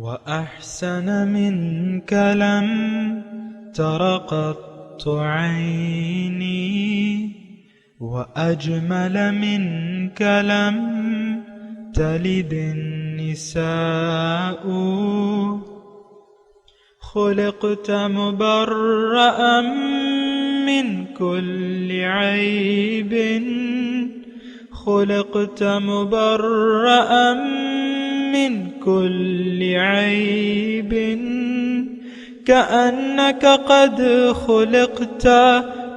وأحسن منك لم تر قط عيني وأجمل منك لم تلد النساء خلقت مبرأ من كل عيب خلقت مبرأ من كل عيب كأنك قد خلقت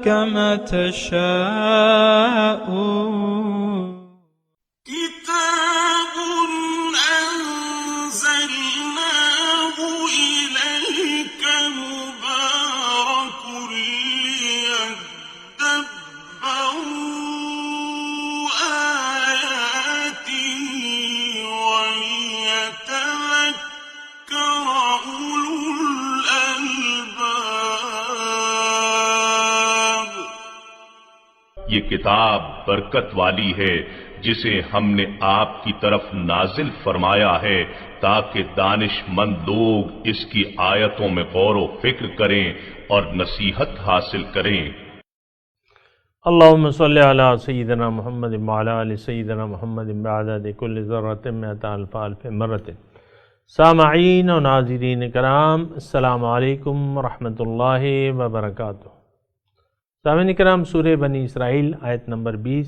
كما تشاء كتاب أنزلناه إليك مبارك ليدبروا آياته وليتذكر أولو الألباب. یہ کتاب برکت والی ہے جسے ہم نے آپ کی طرف نازل فرمایا ہے تاکہ دانش مند لوگ اس کی آیتوں میں غور و فکر کریں اور نصیحت حاصل کریں. اللہم صلی علی سیدنا محمد وعلی آل سیدنا محمد بعدد کل ذرۃ مئۃ الف الف مرۃ. سامعین و ناظرین کرام، السلام علیکم ورحمۃ اللہ وبرکاتہ. سامعین کرام، سورہ بنی اسرائیل آیت نمبر 20.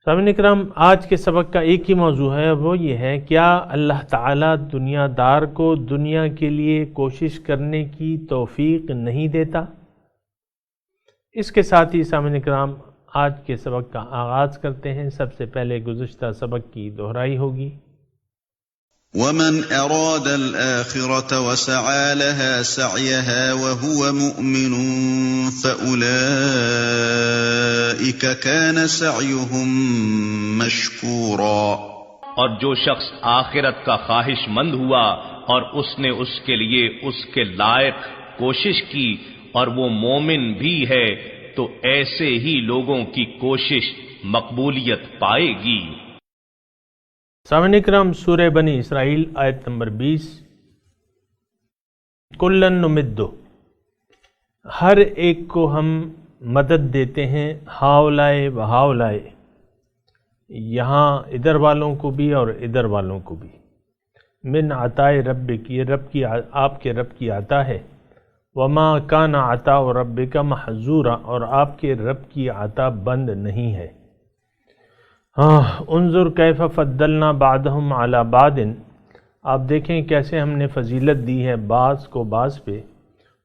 سامعین کرام، آج کے سبق کا ایک ہی موضوع ہے، وہ یہ ہے کیا اللہ تعالیٰ دنیا دار کو دنیا کے لیے کوشش کرنے کی توفیق نہیں دیتا؟ اس کے ساتھ ہی سامعین کرام آج کے سبق کا آغاز کرتے ہیں. سب سے پہلے گزشتہ سبق کی دہرائی ہوگی. وَمَنْ أَرَادَ الْآخِرَةَ وَسَعَى لَهَا سَعْيَهَا وَهُوَ مُؤْمِنٌ فَأُولَئِكَ كَانَ سَعْيُهُمْ مَشْكُورًا. اور جو شخص آخرت کا خواہش مند ہوا اور اس نے اس کے لیے اس کے لائق کوشش کی اور وہ مومن بھی ہے تو ایسے ہی لوگوں کی کوشش مقبولیت پائے گی. سامعین کرام، سورہ بنی اسرائیل آیت نمبر 20. کلن نمد، ہر ایک کو ہم مدد دیتے ہیں، ہاؤلائے و ہاؤلائے، یہاں ادھر والوں کو بھی اور ادھر والوں کو بھی. من عطائے رب کی، آپ کے رب کی عطا ہے. وما کان عطاء ربک محظورا، اور آپ کے رب کی عطا بند نہیں ہے. انظر کیف فضلنا بعضهم علی بعض، آپ دیکھیں کیسے ہم نے فضیلت دی ہے بعض کو بعض پہ.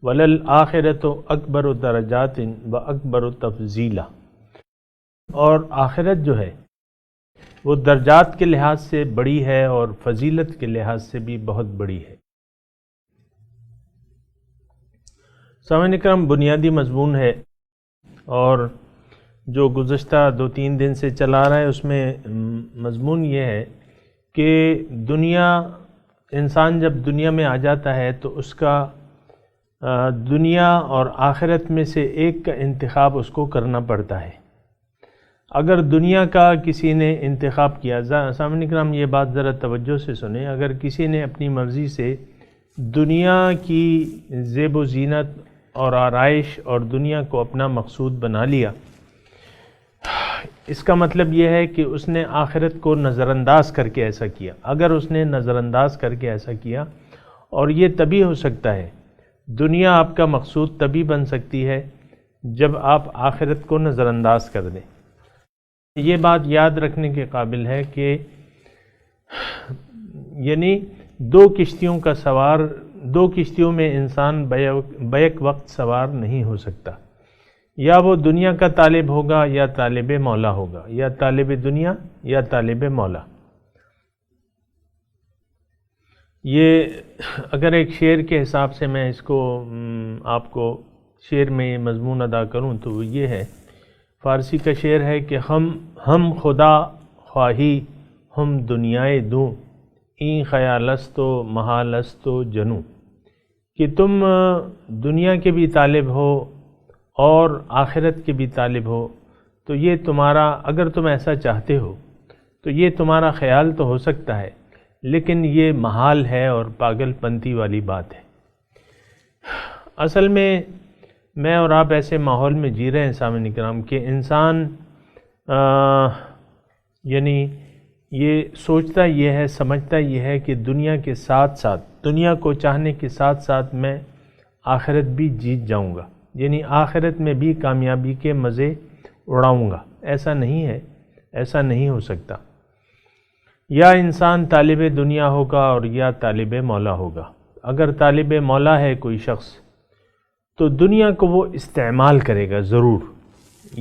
وللآخرۃ اکبر درجات و اکبر تفضیلا، اور آخرت جو ہے وہ درجات کے لحاظ سے بڑی ہے اور فضیلت کے لحاظ سے بھی بہت بڑی ہے. سامعین کرام، بنیادی مضمون ہے اور جو گزشتہ 2-3 دن سے چلا رہا ہے اس میں مضمون یہ ہے کہ انسان جب دنیا میں آ جاتا ہے تو اس کا دنیا اور آخرت میں سے ایک کا انتخاب اس کو کرنا پڑتا ہے. اگر دنیا کا کسی نے انتخاب کیا، سامعین کرام یہ بات ذرا توجہ سے سنیں، اگر کسی نے اپنی مرضی سے دنیا کی زیب و زینت اور آرائش اور دنیا کو اپنا مقصود بنا لیا، اس کا مطلب یہ ہے کہ اس نے آخرت کو نظر انداز کر کے ایسا کیا. اگر اس نے نظر انداز کر کے ایسا کیا، اور یہ تبھی ہو سکتا ہے، دنیا آپ کا مقصود تبھی بن سکتی ہے جب آپ آخرت کو نظر انداز کر دیں. یہ بات یاد رکھنے کے قابل ہے کہ یعنی دو کشتیوں میں انسان بیک وقت سوار نہیں ہو سکتا. یا وہ دنیا کا طالب ہوگا یا طالب مولا ہوگا، یا طالب دنیا یا طالب مولا. یہ اگر ایک شعر کے حساب سے میں اس کو آپ کو شعر میں مضمون ادا کروں تو یہ ہے، فارسی کا شعر ہے کہ ہم خدا خواہی ہم دنیائے دوں، این خیالست و محالست و جنوں، کہ تم دنیا کے بھی طالب ہو اور آخرت کے بھی طالب ہو، تو یہ تمہارا، اگر تم ایسا چاہتے ہو تو یہ تمہارا خیال تو ہو سکتا ہے، لیکن یہ محال ہے اور پاگل پنتی والی بات ہے۔ اصل میں اور آپ ایسے ماحول میں جی رہے ہیں سامعین کرام کہ انسان یعنی یہ سوچتا یہ ہے، سمجھتا یہ ہے کہ دنیا کے ساتھ ساتھ، دنیا کو چاہنے کے ساتھ ساتھ میں آخرت بھی جیت جاؤں گا، یعنی آخرت میں بھی کامیابی کے مزے اڑاؤں گا۔ ایسا نہیں ہے، ایسا نہیں ہو سکتا۔ یا انسان طالب دنیا ہوگا اور یا طالب مولا ہوگا۔ اگر طالب مولا ہے کوئی شخص تو دنیا کو وہ استعمال کرے گا ضرور۔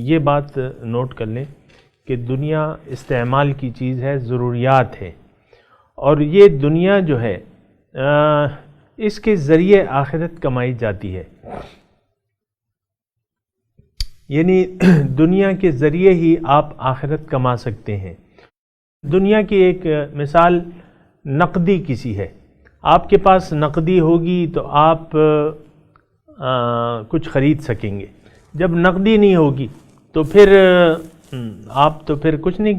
یہ بات نوٹ کر لیں کہ دنیا استعمال کی چیز ہے، ضروریات ہے، اور یہ دنیا جو ہے اس کے ذریعے آخرت کمائی جاتی ہے، یعنی دنیا کے ذریعے ہی آپ آخرت کما سکتے ہیں۔ دنیا کی ایک مثال نقدی کسی ہے، آپ کے پاس نقدی ہوگی تو آپ کچھ خرید سکیں گے، جب نقدی نہیں ہوگی تو پھر آپ تو پھر کچھ نہیں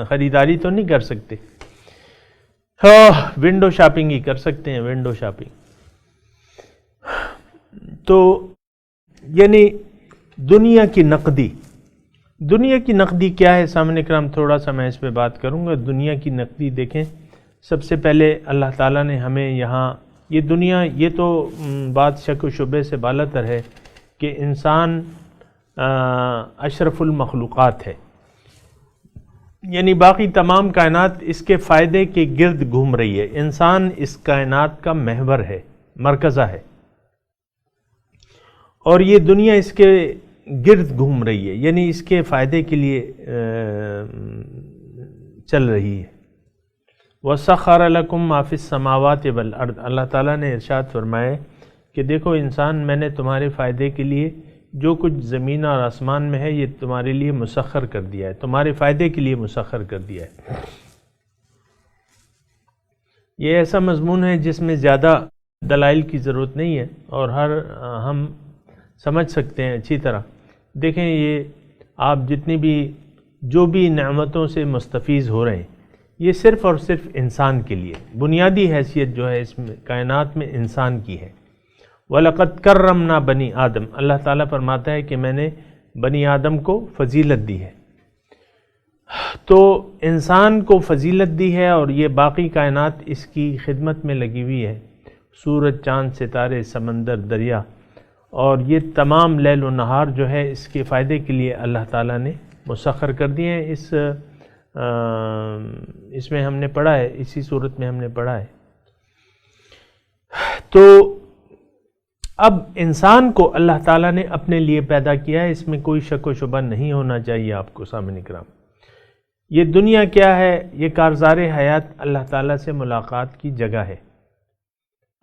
خریداری تو نہیں کر سکتے۔ ونڈو شاپنگ ہی کر سکتے ہیں، ونڈو شاپنگ۔ تو یعنی دنیا کی نقدی کیا ہے سامنے کرام؟ تھوڑا سا میں اس پہ بات کروں گا۔ دنیا کی نقدی دیکھیں، سب سے پہلے اللہ تعالیٰ نے ہمیں یہاں یہ دنیا، یہ تو بات شک و شبے سے بالاتر ہے کہ انسان اشرف المخلوقات ہے، یعنی باقی تمام کائنات اس کے فائدے کے گرد گھوم رہی ہے، انسان اس کائنات کا محور ہے، مرکزہ ہے، اور یہ دنیا اس کے گرد گھوم رہی ہے، یعنی اس کے فائدے کے لیے چل رہی ہے۔ وَسَخَّرَ لَكُم مَّا فِي السَّمَاوَاتِ وَالْأَرْضِ، اللہ تعالیٰ نے ارشاد فرمائے کہ دیکھو انسان، میں نے تمہارے فائدے کے لیے جو کچھ زمین اور آسمان میں ہے یہ تمہارے لیے مسخر کر دیا ہے، تمہارے فائدے کے لیے مسخر کر دیا ہے۔ یہ ایسا مضمون ہے جس میں زیادہ دلائل کی ضرورت نہیں ہے اور ہم سمجھ سکتے ہیں اچھی طرح۔ دیکھیں، یہ آپ جتنی بھی جو بھی نعمتوں سے مستفیض ہو رہے ہیں، یہ صرف اور صرف انسان کے لیے، بنیادی حیثیت جو ہے اس میں کائنات میں انسان کی ہے۔ وَلَقَدْ كَرَّمْنَا بَنِي آدم، اللہ تعالیٰ فرماتا ہے کہ میں نے بنی آدم کو فضیلت دی ہے، تو انسان کو فضیلت دی ہے اور یہ باقی کائنات اس کی خدمت میں لگی ہوئی ہے، سورج، چاند، ستارے، سمندر، دریا، اور یہ تمام لیل و نہار جو ہے اس کے فائدے کے لیے اللہ تعالیٰ نے مسخر کر دیے ہیں۔ اس میں ہم نے پڑھا ہے، اسی صورت میں ہم نے پڑھا ہے۔ تو اب انسان کو اللہ تعالیٰ نے اپنے لیے پیدا کیا ہے، اس میں کوئی شک و شبہ نہیں ہونا چاہیے آپ کو سامعین کرام۔ یہ دنیا کیا ہے؟ یہ کارزار حیات اللہ تعالیٰ سے ملاقات کی جگہ ہے،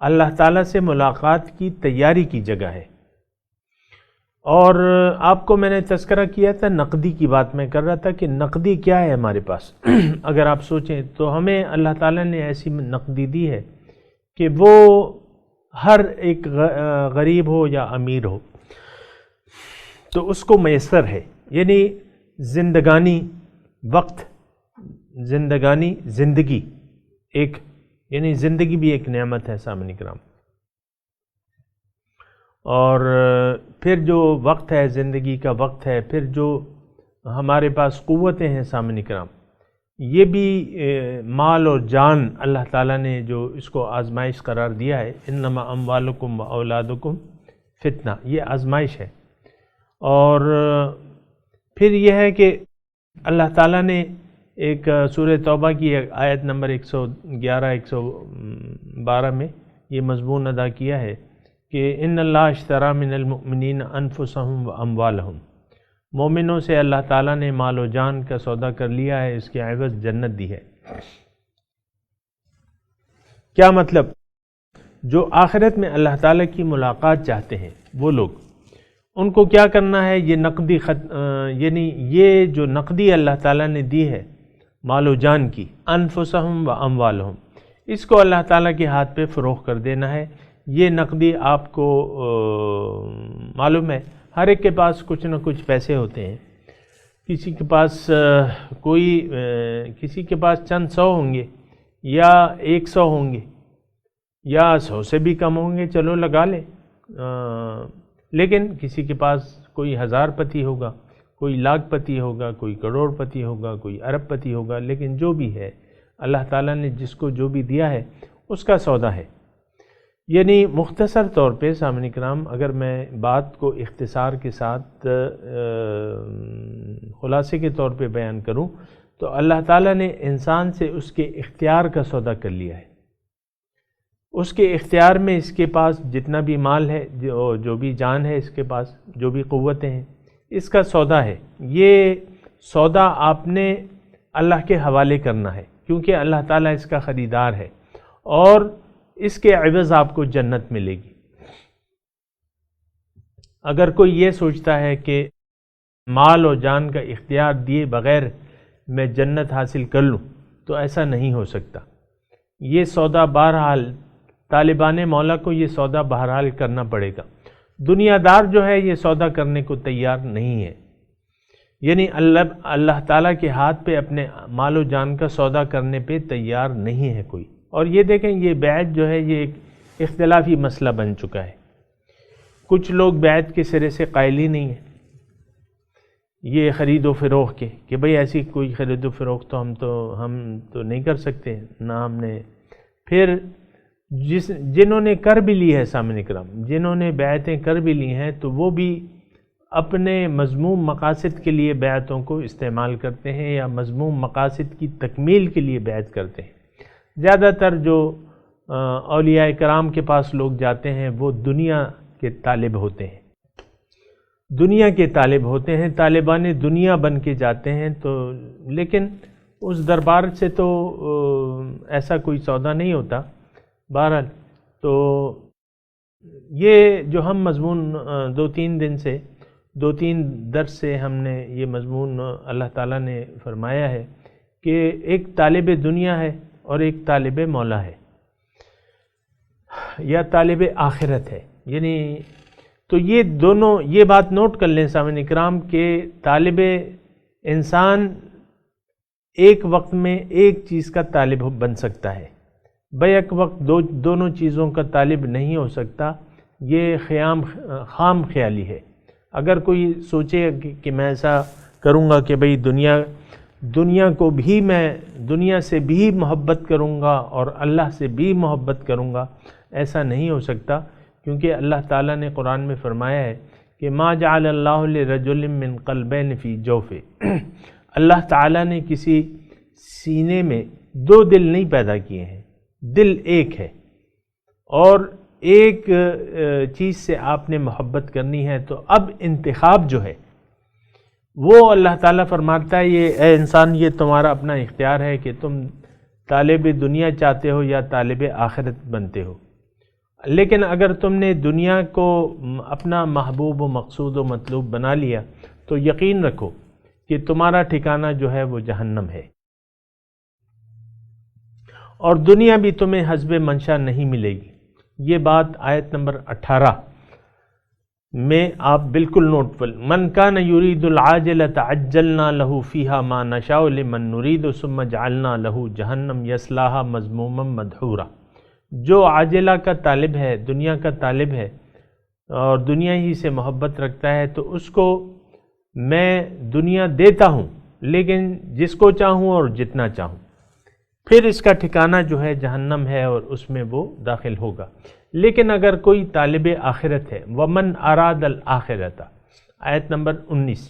اللہ تعالیٰ سے ملاقات کی تیاری کی جگہ ہے۔ اور آپ کو میں نے تذکرہ کیا تھا، نقدی کی بات میں کر رہا تھا کہ نقدی کیا ہے ہمارے پاس۔ اگر آپ سوچیں تو ہمیں اللہ تعالیٰ نے ایسی نقدی دی ہے کہ وہ ہر ایک غریب ہو یا امیر ہو تو اس کو میسر ہے، یعنی زندگانی، وقت، زندگی ایک، یعنی زندگی بھی ایک نعمت ہے سامعین کرام۔ اور پھر جو وقت ہے، زندگی کا وقت ہے، پھر جو ہمارے پاس قوتیں ہیں سامعین کرام، یہ بھی مال اور جان اللہ تعالیٰ نے جو اس کو آزمائش قرار دیا ہے، انما اموالکم و اولادکم فتنہ، یہ آزمائش ہے۔ اور پھر یہ ہے کہ اللہ تعالیٰ نے ایک سورہ توبہ کی آیت نمبر 111 112 میں یہ مضمون ادا کیا ہے کہ ان اللہ اشتری من المؤمنین انفسهم و اموالهم، مومنوں سے اللہ تعالیٰ نے مال و جان کا سودا کر لیا ہے، اس کے عوض جنت دی ہے۔ کیا مطلب؟ جو آخرت میں اللہ تعالیٰ کی ملاقات چاہتے ہیں وہ لوگ، ان کو کیا کرنا ہے؟ یہ نقدی یعنی یہ جو نقدی اللہ تعالیٰ نے دی ہے مال و جان کی، انفسہم و اموالہم، اس کو اللہ تعالیٰ کے ہاتھ پہ فروخت کر دینا ہے۔ یہ نقدی آپ کو معلوم ہے ہر ایک کے پاس کچھ نہ کچھ پیسے ہوتے ہیں، کسی کے پاس کسی کے پاس چند سو ہوں گے، یا 100 ہوں گے یا 100 سے بھی کم ہوں گے، چلو لگا لیں، لیکن کسی کے پاس کوئی 1000 پتی ہوگا، کوئی لاکھ پتی ہوگا، کوئی کروڑ پتی ہوگا، کوئی ارب پتی ہوگا، لیکن جو بھی ہے اللہ تعالیٰ نے جس کو جو بھی دیا ہے اس کا سودا ہے۔ یعنی مختصر طور پہ سامعین کرام اگر میں بات کو اختصار کے ساتھ خلاصے کے طور پہ بیان کروں تو اللہ تعالیٰ نے انسان سے اس کے اختیار کا سودا کر لیا ہے۔ اس کے اختیار میں اس کے پاس جتنا بھی مال ہے، جو بھی جان ہے اس کے پاس، جو بھی قوتیں ہیں، اس کا سودا ہے۔ یہ سودا آپ نے اللہ کے حوالے کرنا ہے، کیونکہ اللہ تعالیٰ اس کا خریدار ہے اور اس کے عوض آپ کو جنت ملے گی۔ اگر کوئی یہ سوچتا ہے کہ مال اور جان کا اختیار دیے بغیر میں جنت حاصل کر لوں تو ایسا نہیں ہو سکتا۔ یہ سودا بہرحال طالبان مولا کو یہ سودا بہرحال کرنا پڑے گا۔ دنیا دار جو ہے یہ سودا کرنے کو تیار نہیں ہے، یعنی اللہ تعالیٰ کے ہاتھ پہ اپنے مال و جان کا سودا کرنے پہ تیار نہیں ہے کوئی۔ اور یہ دیکھیں یہ بیعت جو ہے یہ ایک اختلافی مسئلہ بن چکا ہے۔ کچھ لوگ بیعت کے سرے سے قائل ہی نہیں ہیں، یہ خرید و فروخت کے کہ بھئی ایسی کوئی خرید و فروخت تو ہم تو نہیں کر سکتے، نہ ہم نے۔ پھر جنہوں نے کر بھی لی ہے سامعین کرام، جنہوں نے بیعتیں کر بھی لی ہیں تو وہ بھی اپنے مذموم مقاصد کے لیے بیعتوں کو استعمال کرتے ہیں یا مذموم مقاصد کی تکمیل کے لیے بیعت کرتے ہیں۔ زیادہ تر جو اولیاء کرام کے پاس لوگ جاتے ہیں وہ دنیا کے طالب ہوتے ہیں، دنیا کے طالب ہوتے ہیں، طالبان دنیا بن کے جاتے ہیں۔ تو لیکن اس دربار سے تو ایسا کوئی سودا نہیں ہوتا۔ بہرحال تو یہ جو ہم مضمون 2-3 درس سے ہم نے یہ مضمون اللہ تعالیٰ نے فرمایا ہے کہ ایک طالب دنیا ہے اور ایک طالب مولا ہے یا طالب آخرت ہے، یعنی تو یہ دونوں یہ بات نوٹ کر لیں سامعین کرام کہ طالب انسان ایک وقت میں ایک چیز کا طالب بن سکتا ہے، بیک وقت دونوں چیزوں کا طالب نہیں ہو سکتا۔ یہ خام خیالی ہے۔ اگر کوئی سوچے کہ میں ایسا کروں گا کہ بھئی دنیا کو بھی میں دنیا سے بھی محبت کروں گا اور اللہ سے بھی محبت کروں گا، ایسا نہیں ہو سکتا، کیونکہ اللہ تعالیٰ نے قرآن میں فرمایا ہے کہ ما جعل اللہ لرجل من قلبین فی جوفہ، اللہ تعالیٰ نے کسی سینے میں 2 دل نہیں پیدا کیے ہیں، دل ایک ہے، اور ایک چیز سے آپ نے محبت کرنی ہے۔ تو اب انتخاب جو ہے وہ اللہ تعالیٰ فرماتا ہے یہ اے انسان یہ تمہارا اپنا اختیار ہے کہ تم طالب دنیا چاہتے ہو یا طالب آخرت بنتے ہو۔ لیکن اگر تم نے دنیا کو اپنا محبوب و مقصود و مطلوب بنا لیا تو یقین رکھو کہ تمہارا ٹھکانہ جو ہے وہ جہنم ہے، اور دنیا بھی تمہیں حسب منشا نہیں ملے گی۔ یہ بات آیت نمبر 18 میں آپ بالکل نوٹ پر، من کان یرید العاجلۃ عجلنا له فیہا ما نشاء لمن نرید ثم جعلنا له جہنم یصلاھا مذموما مدحورا۔ جو عاجلہ کا طالب ہے، دنیا کا طالب ہے اور دنیا ہی سے محبت رکھتا ہے تو اس کو میں دنیا دیتا ہوں، لیکن جس کو چاہوں اور جتنا چاہوں، پھر اس کا ٹھکانہ جو ہے جہنم ہے اور اس میں وہ داخل ہوگا۔ لیکن اگر کوئی طالب آخرت ہے، ومن اراد الآخرۃ، آیت نمبر 19،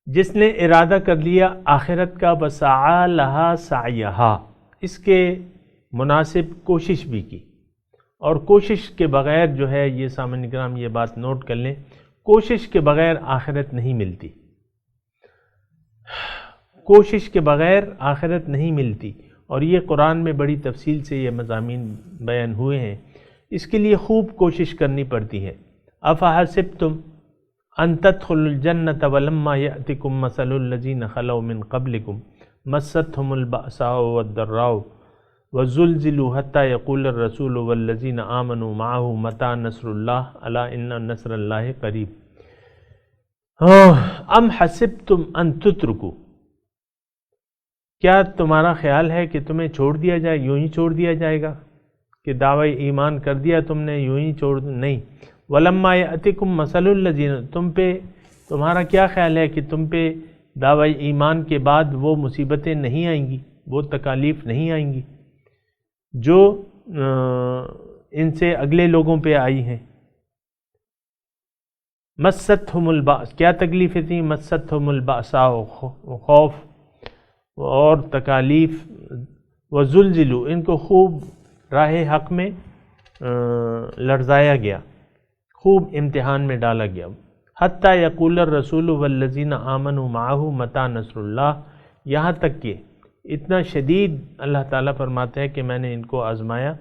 جس نے ارادہ کر لیا آخرت کا، وسعی لہا سعیہا، اس کے مناسب کوشش بھی کی، اور کوشش کے بغیر جو ہے یہ سامعین کرام یہ بات نوٹ کر لیں، کوشش کے بغیر آخرت نہیں ملتی، کوشش کے بغیر آخرت نہیں ملتی، اور یہ قرآن میں بڑی تفصیل سے یہ مضامین بیان ہوئے ہیں۔ اس کے لیے خوب کوشش کرنی پڑتی ہے۔ افحسبتم ان تدخلوا الجنة ولما يأتكم مثل الذين خلوا من قبلكم مستهم البأساء والضراء وزلزلوا حتى يقول الرسول والذين آمنوا معه متى نصر الله ألا إن نصر الله قريب۔ ام حسبتم ان تترکوا، کیا تمہارا خیال ہے کہ تمہیں چھوڑ دیا جائے، یوں ہی چھوڑ دیا جائے گا کہ دعوی ایمان کر دیا تم نے یوں ہی چھوڑ؟ نہیں. وَلَمَّا يَأْتِكُم مَثَلُ الَّذِينَ، تمہارا کیا خیال ہے کہ تم پہ دعوی ایمان کے بعد وہ مصیبتیں نہیں آئیں گی، وہ تکالیف نہیں آئیں گی جو ان سے اگلے لوگوں پہ آئی ہیں؟ مَسَّتْهُمُ الْبَأْسُ، کیا تکلیفیں تھیں؟ مَسَّتْهُمُ الْبَأْسَاءُ، خوف اور تکالیف، وَزُلْزِلُوا، ان کو خوب راہ حق میں لرزایا گیا، خوب امتحان میں ڈالا گیا. حتیٰ یقول الرسول والذین آمنوا معہ متی نصر اللہ، یہاں تک کہ اتنا شدید اللہ تعالیٰ فرماتے ہیں کہ میں نے ان کو آزمایا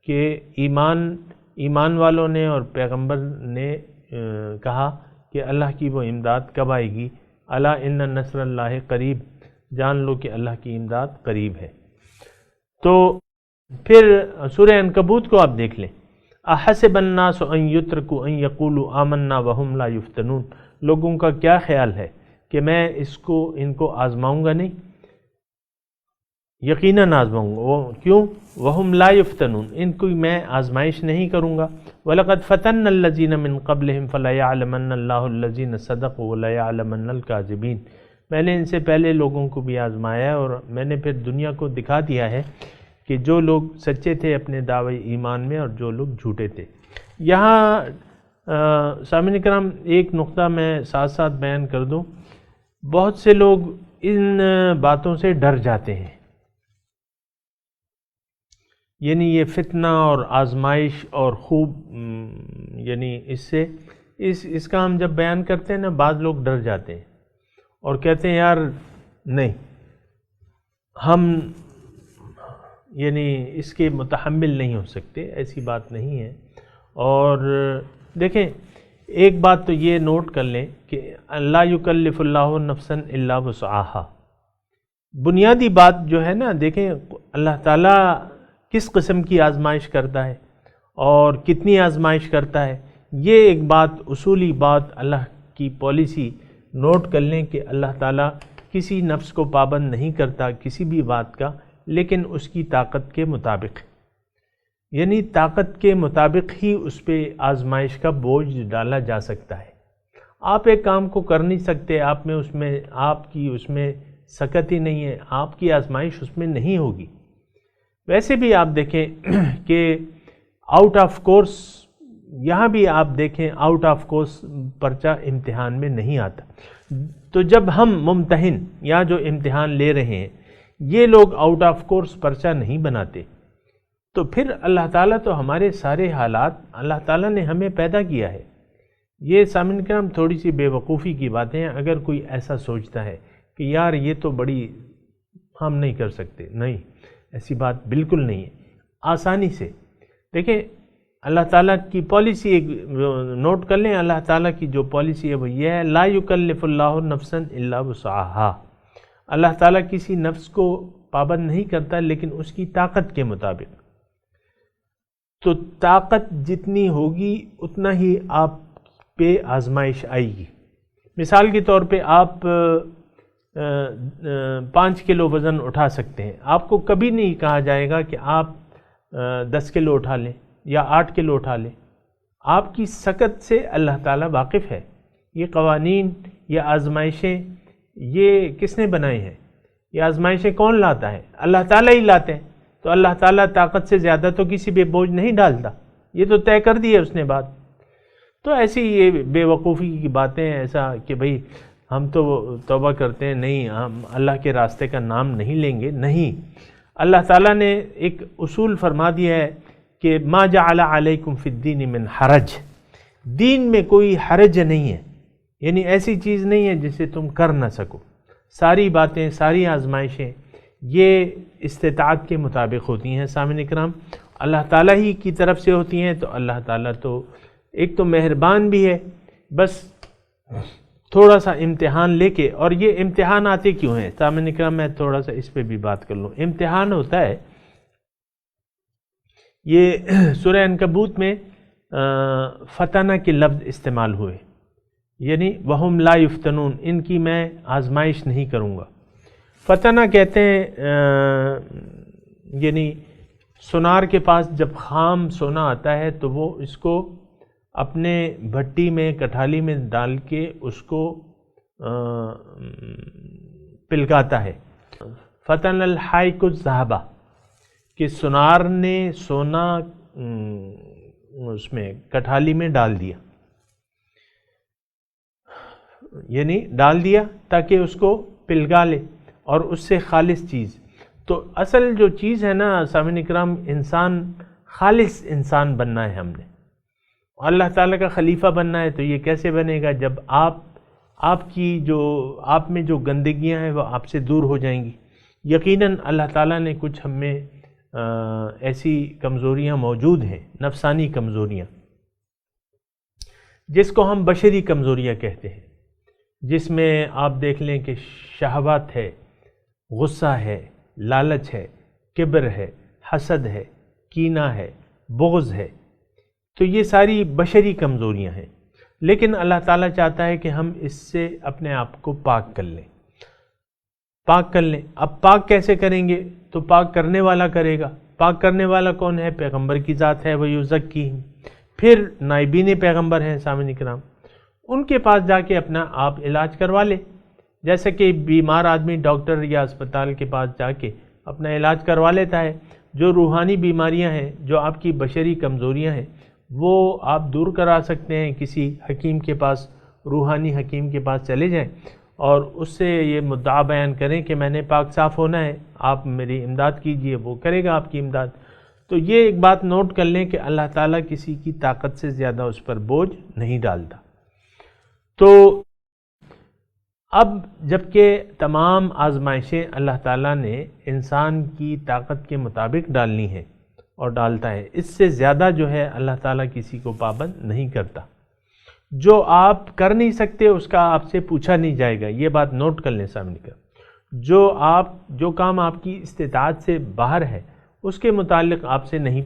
کہ ایمان والوں نے اور پیغمبر نے کہا کہ اللہ کی وہ امداد کب آئے گی. الا ان نصر اللہ قریب، جان لو کہ اللہ کی امداد قریب ہے. تو پھر سورہ عنکبوت کو آپ دیکھ لیں. احسب الناس ان یترکوا ان یقولوا آمنا وهم لا یفتنون، لوگوں کا کیا خیال ہے کہ میں ان کو آزماؤں گا؟ نہیں، یقیناً آزماؤں گا. وہ کیوں؟ وهم لا یفتنون، ان کو میں آزمائش نہیں کروں گا. وَلَقَدْ فَتَنَّ الَّذِينَ مِن قَبْلِهِمْ فَلَيَعْلَمَنَّ اللَّهُ الَّذِينَ صَدَقُوا وَلَيَعْلَمَنَّ الْكَاذِبِينَ، میں نے ان سے پہلے لوگوں کو بھی آزمایا اور میں نے پھر دنیا کو دکھا دیا ہے کہ جو لوگ سچے تھے اپنے دعوی ایمان میں اور جو لوگ جھوٹے تھے. یہاں سامعین کرام ایک نقطہ میں ساتھ ساتھ بیان کر دوں. بہت سے لوگ ان باتوں سے ڈر جاتے ہیں، یعنی یہ فتنہ اور آزمائش اور خوب یعنی اس کا ہم جب بیان کرتے ہیں نا، بعض لوگ ڈر جاتے ہیں اور کہتے ہیں یار نہیں، ہم یعنی اس کے متحمل نہیں ہو سکتے. ایسی بات نہیں ہے. اور دیکھیں ایک بات تو یہ نوٹ کر لیں کہ لا یکلف اللہ نفسا الا وسعہا، بنیادی بات جو ہے نا، دیکھیں اللہ تعالیٰ کس قسم کی آزمائش کرتا ہے اور کتنی آزمائش کرتا ہے، یہ ایک بات اصولی بات اللہ کی پالیسی نوٹ کر لیں کہ اللہ تعالیٰ کسی نفس کو پابند نہیں کرتا کسی بھی بات کا، لیکن اس کی طاقت کے مطابق، یعنی طاقت کے مطابق ہی اس پہ آزمائش کا بوجھ ڈالا جا سکتا ہے. آپ ایک کام کو کر نہیں سکتے، آپ کی اس میں سکت ہی نہیں ہے، آپ کی آزمائش اس میں نہیں ہوگی. ویسے بھی آپ دیکھیں کہ آؤٹ آف کورس، یہاں بھی آپ دیکھیں آؤٹ آف کورس پرچہ امتحان میں نہیں آتا. تو جب ہم ممتحن یا جو امتحان لے رہے ہیں یہ لوگ آؤٹ آف کورس پرچہ نہیں بناتے، تو پھر اللہ تعالیٰ تو ہمارے سارے حالات، اللہ تعالیٰ نے ہمیں پیدا کیا ہے. یہ سامعین کرام تھوڑی سی بے وقوفی کی باتیں ہیں. اگر کوئی ایسا سوچتا ہے کہ یار یہ تو بڑی ہم نہیں کر سکتے، نہیں، ایسی بات بالکل نہیں ہے. آسانی سے دیکھیں اللہ تعالیٰ کی پالیسی ایک نوٹ کر لیں. اللہ تعالیٰ کی جو پالیسی ہے وہ یہ ہے، لا یکلف اللہ نفسا الا وسعہا. اللہ تعالیٰ کسی نفس کو پابند نہیں کرتا لیکن اس کی طاقت کے مطابق. تو طاقت جتنی ہوگی اتنا ہی آپ پہ آزمائش آئے گی. مثال کے طور پہ آپ 5 کلو وزن اٹھا سکتے ہیں، آپ کو کبھی نہیں کہا جائے گا کہ آپ 10 کلو اٹھا لیں یا 8 کلو اٹھا لیں. آپ کی سکت سے اللہ تعالیٰ واقف ہے. یہ قوانین، یہ آزمائشیں، یہ کس نے بنائے ہیں؟ یہ آزمائشیں کون لاتا ہے؟ اللہ تعالیٰ ہی لاتے ہیں. تو اللہ تعالیٰ طاقت سے زیادہ تو کسی پہ بوجھ نہیں ڈالتا، یہ تو طے کر دی ہے اس نے بات. تو ایسی یہ بے وقوفی کی باتیں، ایسا کہ بھئی ہم تو توبہ کرتے ہیں، نہیں ہم اللہ کے راستے کا نام نہیں لیں گے، نہیں. اللہ تعالیٰ نے ایک اصول فرما دیا ہے کہ ما جعل علیکم فی الدین من حرج، دین میں کوئی حرج نہیں ہے، یعنی ایسی چیز نہیں ہے جسے تم کر نہ سکو. ساری باتیں، ساری آزمائشیں یہ استطاعت کے مطابق ہوتی ہیں. سامعین اکرام اللہ تعالیٰ ہی کی طرف سے ہوتی ہیں. تو اللہ تعالیٰ تو ایک تو مہربان بھی ہے، بس تھوڑا سا امتحان لے کے. اور یہ امتحان آتے کیوں ہیں سامعین اکرام؟ میں تھوڑا سا اس پہ بھی بات کر لوں. امتحان ہوتا ہے، یہ سورہ عنکبوت میں فتنہ کے لفظ استعمال ہوئے، یعنی وہم لا یفتنون، ان کی میں آزمائش نہیں کروں گا. فتنہ کہتے ہیں یعنی سونار کے پاس جب خام سونا آتا ہے تو وہ اس کو اپنے بھٹی میں کٹھالی میں ڈال کے اس کو پلکاتا ہے. فتن الحائک الذهبہ کہ سونار نے سونا اس میں کٹھالی میں ڈال دیا، یعنی ڈال دیا تاکہ اس کو پلگا لے اور اس سے خالص چیز. تو اصل جو چیز ہے نا سامعین اکرام، انسان خالص انسان بننا ہے ہم نے، اللہ تعالیٰ کا خلیفہ بننا ہے. تو یہ کیسے بنے گا؟ جب آپ میں جو گندگیاں ہیں وہ آپ سے دور ہو جائیں گی. یقیناً اللہ تعالیٰ نے کچھ ہم میں ایسی کمزوریاں موجود ہیں، نفسانی کمزوریاں، جس کو ہم بشری کمزوریاں کہتے ہیں، جس میں آپ دیکھ لیں کہ شہوات ہے، غصہ ہے، لالچ ہے، کبر ہے، حسد ہے، کینہ ہے، بغض ہے. تو یہ ساری بشری کمزوریاں ہیں، لیکن اللہ تعالیٰ چاہتا ہے کہ ہم اس سے اپنے آپ کو پاک کر لیں. اب پاک کیسے کریں گے؟ تو پاک کرنے والا کرے گا. پاک کرنے والا کون ہے؟ پیغمبر کی ذات ہے، وہ یزکیہم. پھر نائبین پیغمبر ہیں سامعین کرام، ان کے پاس جا کے اپنا آپ علاج کروا لے. جیسے کہ بیمار آدمی ڈاکٹر یا اسپتال کے پاس جا کے اپنا علاج کروا لیتا ہے. جو روحانی بیماریاں ہیں، جو آپ کی بشری کمزوریاں ہیں، وہ آپ دور کرا سکتے ہیں. کسی حکیم کے پاس، روحانی حکیم کے پاس چلے جائیں اور اس سے یہ مدعا بیان کریں کہ میں نے پاک صاف ہونا ہے، آپ میری امداد کیجئے. وہ کرے گا آپ کی امداد. تو یہ ایک بات نوٹ کر لیں کہ اللہ تعالیٰ کسی کی طاقت سے زیادہ اس پر بوجھ نہیں ڈالتا. تو اب جبکہ تمام آزمائشیں اللہ تعالیٰ نے انسان کی طاقت کے مطابق ڈالنی ہیں اور ڈالتا ہے، اس سے زیادہ جو ہے اللہ تعالیٰ کسی کو پابند نہیں کرتا. جو آپ کر نہیں سکتے اس کا آپ سے پوچھا نہیں جائے گا. یہ بات نوٹ کر لیں سامنے کا. جو کام آپ کی استطاعت سے باہر ہے اس کے متعلق آپ سے نہیں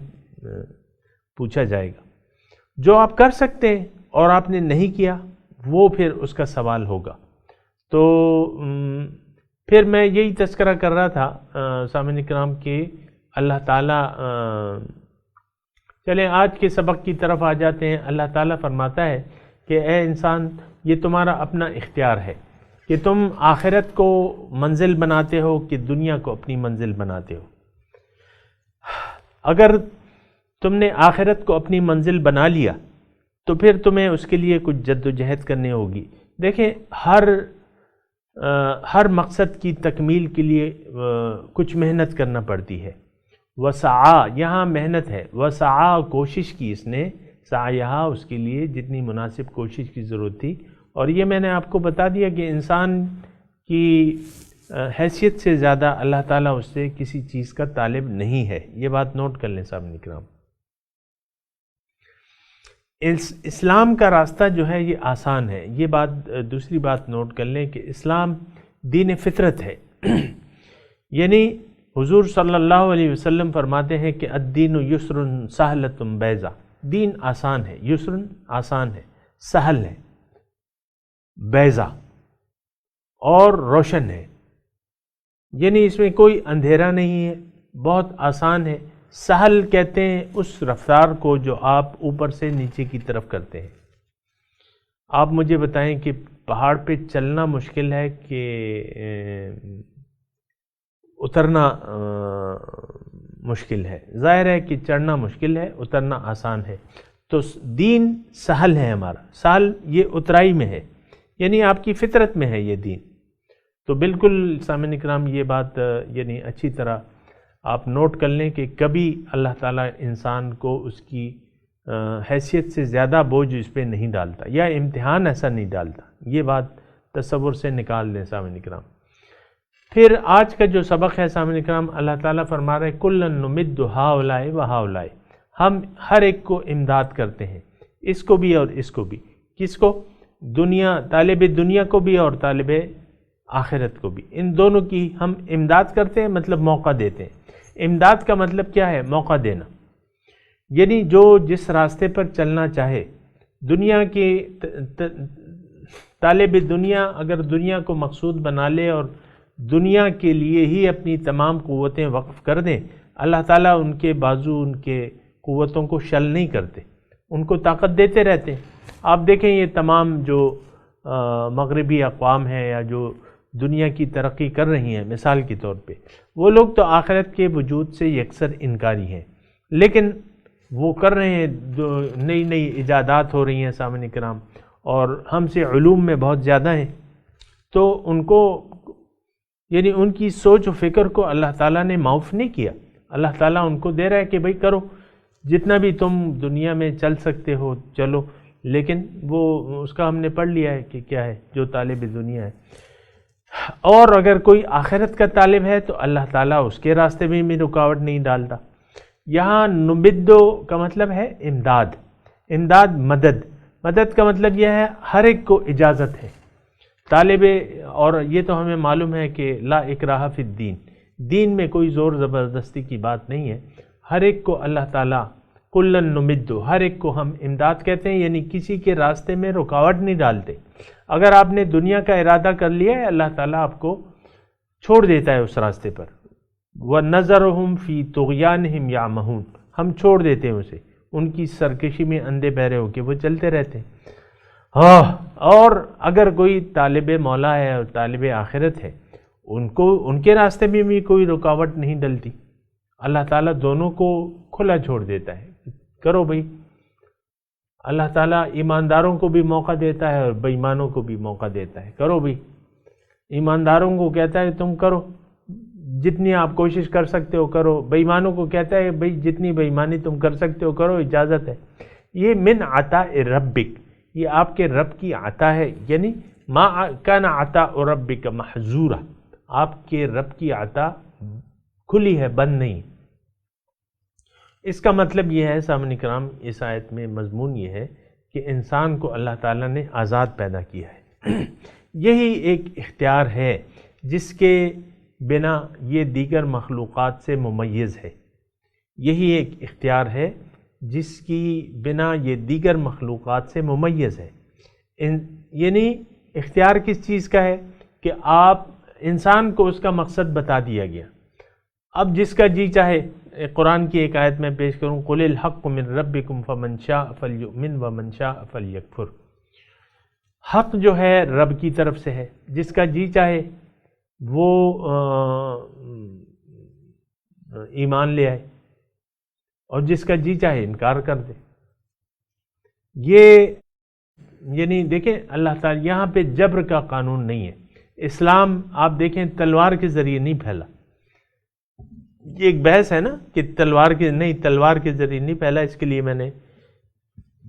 پوچھا جائے گا. جو آپ کر سکتے ہیں اور آپ نے نہیں کیا وہ پھر اس کا سوال ہوگا. تو پھر میں یہی تذکرہ کر رہا تھا سامعین کرام کہ اللہ تعالیٰ، چلیں آج کے سبق کی طرف آ جاتے ہیں. اللہ تعالیٰ فرماتا ہے کہ اے انسان، یہ تمہارا اپنا اختیار ہے کہ تم آخرت کو منزل بناتے ہو کہ دنیا کو اپنی منزل بناتے ہو. اگر تم نے آخرت کو اپنی منزل بنا لیا تو پھر تمہیں اس کے لیے کچھ جد و جہد کرنی ہوگی. دیکھیں ہر مقصد کی تکمیل کے لیے کچھ محنت کرنا پڑتی ہے. وسعا یہاں محنت ہے، وسعا کوشش کی اس نے، سعیہا اس کے لیے جتنی مناسب کوشش کی ضرورت تھی. اور یہ میں نے آپ کو بتا دیا کہ انسان کی حیثیت سے زیادہ اللہ تعالیٰ اس سے کسی چیز کا طالب نہیں ہے. یہ بات نوٹ کر لیں سامعین کرام. اسلام کا راستہ جو ہے یہ آسان ہے. یہ بات دوسری بات نوٹ کر لیں کہ اسلام دین فطرت ہے. یعنی حضور صلی اللہ علیہ وسلم فرماتے ہیں کہ الدین یسر سہلۃ بیضا. دین آسان ہے، یسر آسان ہے، سہل ہے، بیضا اور روشن ہے. یعنی اس میں کوئی اندھیرا نہیں ہے، بہت آسان ہے. سہل کہتے ہیں اس رفتار کو جو آپ اوپر سے نیچے کی طرف کرتے ہیں. آپ مجھے بتائیں کہ پہاڑ پہ چلنا مشکل ہے کہ اترنا مشکل ہے؟ ظاہر ہے کہ چڑھنا مشکل ہے، اترنا آسان ہے. تو دین سہل ہے ہمارا. سہل یہ اترائی میں ہے، یعنی آپ کی فطرت میں ہے یہ دین. تو بالکل سامعین کرام یہ بات یعنی اچھی طرح آپ نوٹ کر لیں کہ کبھی اللہ تعالیٰ انسان کو اس کی حیثیت سے زیادہ بوجھ اس پہ نہیں ڈالتا، یا امتحان ایسا نہیں ڈالتا. یہ بات تصور سے نکال دیں سامعین کرام. پھر آج کا جو سبق ہے سامعین کرام، اللہ تعالیٰ فرما رہے کُلًا نُمِدُّ ہؤلاء وہؤلاء. ہم ہر ایک کو امداد کرتے ہیں، اس کو بھی اور اس کو بھی. کس کو؟ دنیا، طالب دنیا کو بھی اور طالب آخرت کو بھی. ان دونوں کی ہم امداد کرتے ہیں، مطلب موقع دیتے ہیں. امداد کا مطلب کیا ہے؟ موقع دینا. یعنی جو جس راستے پر چلنا چاہے، دنیا کی طالب دنیا اگر دنیا کو مقصود بنا لے اور دنیا کے لیے ہی اپنی تمام قوتیں وقف کر دیں، اللہ تعالیٰ ان کے بازو، ان کے قوتوں کو شل نہیں کرتے، ان کو طاقت دیتے رہتے ہیں۔ آپ دیکھیں یہ تمام جو مغربی اقوام ہیں یا جو دنیا کی ترقی کر رہی ہیں، مثال کے طور پہ وہ لوگ تو آخرت کے وجود سے یکسر انکاری ہیں، لیکن وہ کر رہے ہیں، نئی نئی ایجادات ہو رہی ہیں سامعین کرام، اور ہم سے علوم میں بہت زیادہ ہیں، تو ان کو یعنی ان کی سوچ و فکر کو اللہ تعالیٰ نے معاف نہیں کیا۔ اللہ تعالیٰ ان کو دے رہا ہے کہ بھئی کرو، جتنا بھی تم دنیا میں چل سکتے ہو چلو، لیکن وہ اس کا ہم نے پڑھ لیا ہے کہ کیا ہے جو طالب دنیا ہے۔ اور اگر کوئی آخرت کا طالب ہے تو اللہ تعالیٰ اس کے راستے میں بھی رکاوٹ نہیں ڈالتا۔ یہاں نمدو کا مطلب ہے امداد، امداد مدد، مدد کا مطلب یہ ہے ہر ایک کو اجازت ہے طالب، اور یہ تو ہمیں معلوم ہے کہ لا اکراہ فی الدین، دین میں کوئی زور زبردستی کی بات نہیں ہے، ہر ایک کو اللہ تعالیٰ کلن نمدو، ہر ایک کو ہم امداد کہتے ہیں، یعنی کسی کے راستے میں رکاوٹ نہیں ڈالتے۔ اگر آپ نے دنیا کا ارادہ کر لیا ہے اللہ تعالیٰ آپ کو چھوڑ دیتا ہے اس راستے پر۔ وَنَذَرُهُمْ فِي طُغْيَانِهِمْ يَعْمَهُونَ، ہم چھوڑ دیتے ہیں اسے، ان کی سرکشی میں اندھے بہرے ہو کے وہ چلتے رہتے ہیں۔ اور اگر کوئی طالب مولا ہے اور طالب آخرت ہے، ان کے راستے میں بھی کوئی رکاوٹ نہیں ڈلتی، اللہ تعالیٰ دونوں کو کھلا چھوڑ دیتا ہے، کرو بھئی۔ اللہ تعالیٰ ایمانداروں کو بھی موقع دیتا ہے اور بے ایمانوں کو بھی موقع دیتا ہے، کرو بھئی۔ ایمانداروں کو کہتا ہے تم کرو، جتنی آپ کوشش کر سکتے ہو کرو، بے ایمانوں کو کہتا ہے بھئی جتنی بے ایمانی تم کر سکتے ہو کرو، اجازت ہے۔ یہ من عطاء ربک، یہ آپ کے رب کی عطا ہے، یعنی ما کان عطاء ربک محظورا، آپ کے رب کی عطا کھلی ہے، بند نہیں۔ اس کا مطلب یہ ہے سامعین کرام، اس آیت میں مضمون یہ ہے کہ انسان کو اللہ تعالیٰ نے آزاد پیدا کیا ہے۔ یہی ایک اختیار ہے جس کے بنا یہ دیگر مخلوقات سے ممیز ہے، یہی ایک اختیار ہے جس کی بنا یہ دیگر مخلوقات سے ممیز ہے۔ یعنی اختیار کس چیز کا ہے کہ آپ انسان کو اس کا مقصد بتا دیا گیا، اب جس کا جی چاہے، قرآن کی ایک آیت میں پیش کروں، قُلِ الْحَقُّ مِن رَبِّكُمْ فَمَنْ شَاءَ فَلْيُؤْمِنْ وَمَنْ شَاءَ فَلْيَكْفُرْ۔ حق جو ہے رب کی طرف سے ہے، جس کا جی چاہے وہ ایمان لے آئے اور جس کا جی چاہے انکار کر دے۔ یہ یعنی دیکھیں اللہ تعالیٰ یہاں پہ جبر کا قانون نہیں ہے۔ اسلام آپ دیکھیں تلوار کے ذریعے نہیں پھیلا، یہ ایک بحث ہے نا کہ تلوار کے ذریعے نہیں پھیلا، اس کے لیے میں نے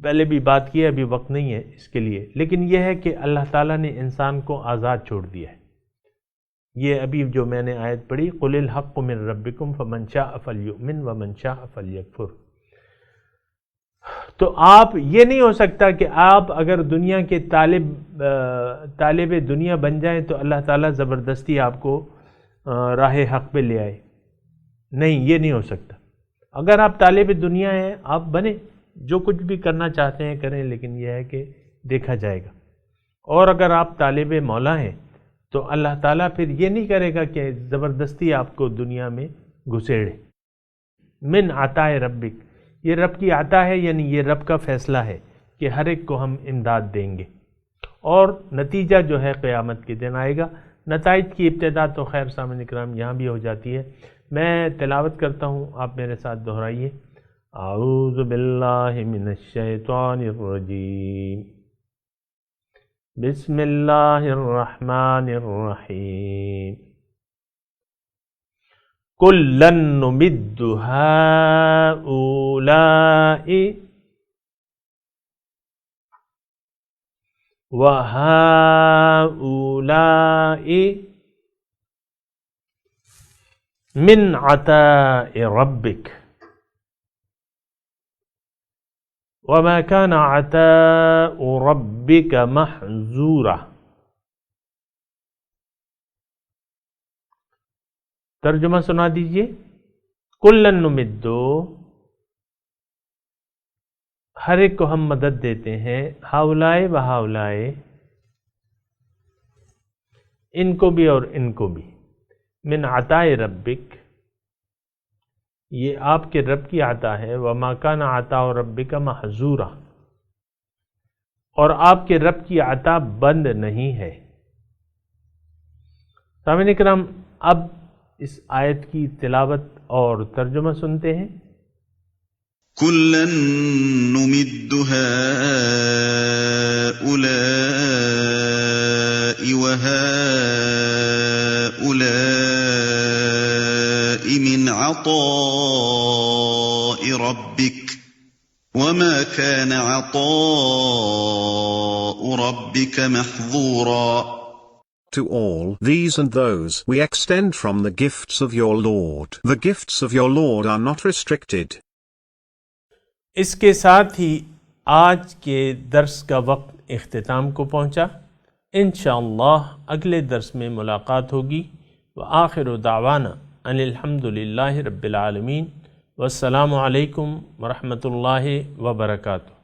پہلے بھی بات کی ہے، ابھی وقت نہیں ہے اس کے لیے، لیکن یہ ہے کہ اللہ تعالیٰ نے انسان کو آزاد چھوڑ دیا ہے۔ یہ ابھی جو میں نے آیت پڑھی، قُلِ الْحَقُّ مِن رَبِّكُمْ فَمَنْ شَاءَ فَلْيُؤْمِنْ وَمَنْ شَاءَ فَلْيَكْفُرْ۔ تو آپ یہ نہیں ہو سکتا کہ آپ اگر دنیا کے طالب دنیا بن جائیں تو اللہ تعالیٰ زبردستی آپ کو راہ حق پہ لے آئے، نہیں، یہ نہیں ہو سکتا۔ اگر آپ طالب دنیا ہیں آپ بنیں، جو کچھ بھی کرنا چاہتے ہیں کریں، لیکن یہ ہے کہ دیکھا جائے گا۔ اور اگر آپ طالب مولا ہیں تو اللہ تعالیٰ پھر یہ نہیں کرے گا کہ زبردستی آپ کو دنیا میں گھسیڑے۔ من عطاء ربک، یہ رب کی عطا ہے، یعنی یہ رب کا فیصلہ ہے کہ ہر ایک کو ہم امداد دیں گے، اور نتیجہ جو ہے قیامت کے دن آئے گا۔ نتائج کی ابتدا تو خیر سامعین اکرام یہاں بھی ہو جاتی ہے، میں تلاوت کرتا ہوں، آپ میرے ساتھ دہرائیے۔ اعوذ باللہ من الشیطان الرجیم، بسم اللہ الرحمن الرحیم، کُلًّا نُمِدُّ ہؤلاء وہؤلاء من عطاء ربک وما كان عطاء ربك محظورا۔ ترجمہ سنا دیجئے۔ کُلًّا نُمِدُّ، ہر ایک کو ہم مدد دیتے ہیں، ہؤلاء و ہؤلاء، ان کو بھی اور ان کو بھی، من عطاء ربک، یہ آپ کے رب کی عطا ہے، وما کان عطاء ربک محظورا، اور آپ کے رب کی عطا بند نہیں ہے۔ سامعین کرام، اب اس آیت کی تلاوت اور ترجمہ سنتے ہیں۔ كلا نمد هؤلاء وهؤلاء من عطاء ربك وما كان عطاء ربك محظورا. To all these and those we extend from the gifts of your Lord. The gifts of your Lord are not restricted. اس کے ساتھ ہی آج کے درس کا وقت اختتام کو پہنچا۔ انشاءاللہ اگلے درس میں ملاقات ہوگی۔ وآخر دعوانا ان الحمد للہ رب العالمین، والسلام علیکم ورحمۃ اللہ وبرکاتہ۔